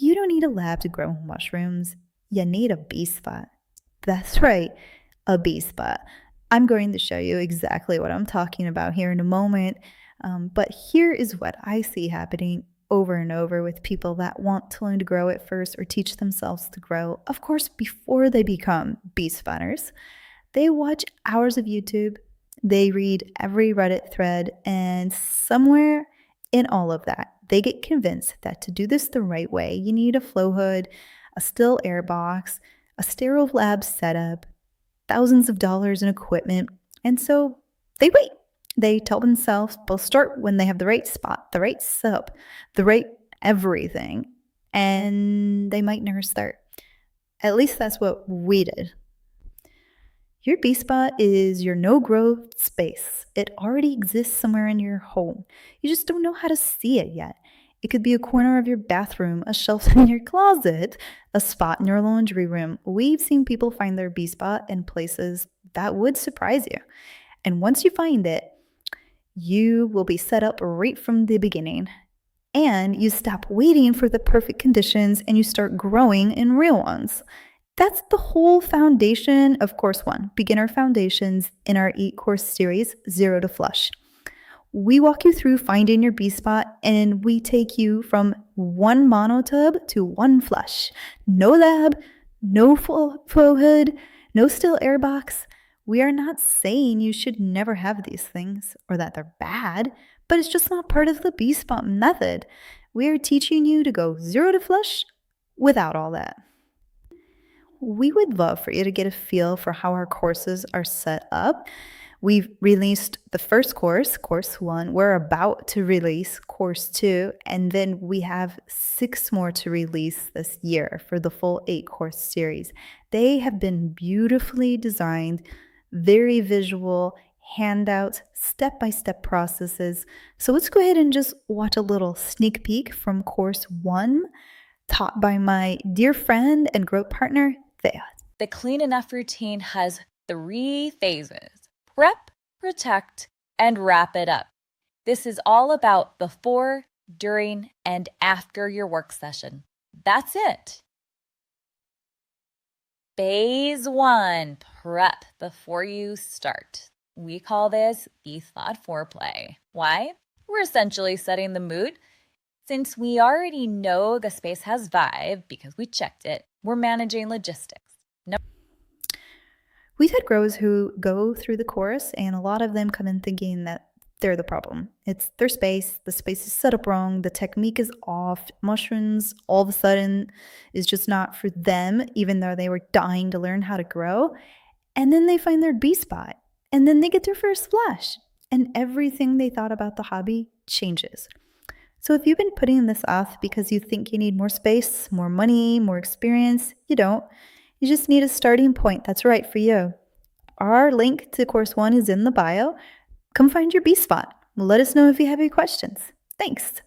You don't need a lab to grow mushrooms. You need a bee spot. That's right, a bee spot. I'm going to show you exactly what I'm talking about here in a moment. But here is what I see happening over and over with people that want to learn to grow at first or teach themselves to grow. Of course, before they become bee spotters, they watch hours of YouTube, they read every Reddit thread, and somewhere in all of that, they get convinced that to do this the right way, you need a flow hood, a still air box, a sterile lab setup, thousands of dollars in equipment, and so they wait. They tell themselves they'll start when they have the right spot, the right setup, the right everything, and they might never start. At least that's what we did. Your bee spot is your no growth space. It already exists somewhere in your home. You just don't know how to see it yet. It could be a corner of your bathroom, a shelf in your closet, a spot in your laundry room. We've seen people find their bee spot in places that would surprise you. And once you find it, you will be set up right from the beginning. And you stop waiting for the perfect conditions and you start growing in real ones. That's the whole foundation of Course 1, Beginner Foundations, in our 8-course series, Zero to Flush. We walk you through finding your bee spot, and we take you from one monotub to one flush. No lab, no flow hood, no still air box. We are not saying you should never have these things or that they're bad, but it's just not part of the bee spot method. We are teaching you to go zero to flush without all that. We would love for you to get a feel for how our courses are set up. We've released the first course, Course 1. We're about to release Course 2, and then we have 6 more to release this year for the full 8-course series. They have been beautifully designed, very visual, handouts, step-by-step processes. So let's go ahead and just watch a little sneak peek from Course 1, taught by my dear friend and growth partner, Thea. The Clean Enough routine has 3 phases: prep, protect, and wrap it up. This is all about before, during, and after your work session. That's it. Phase 1, prep before you start. We call this e-thought foreplay. Why? We're essentially setting the mood. Since we already know the space has vibe because we checked it, we're managing logistics. We've had growers who go through the course, and a lot of them come in thinking that they're the problem. It's their space, the space is set up wrong, the technique is off, mushrooms all of a sudden is just not for them, even though they were dying to learn how to grow. And then they find their bee spot, and then they get their first flush, and everything they thought about the hobby changes. So if you've been putting this off because you think you need more space, more money, more experience, you don't. You just need a starting point that's right for you. Our link to Course 1 is in the bio. Come find your bee spot. Let us know if you have any questions. Thanks.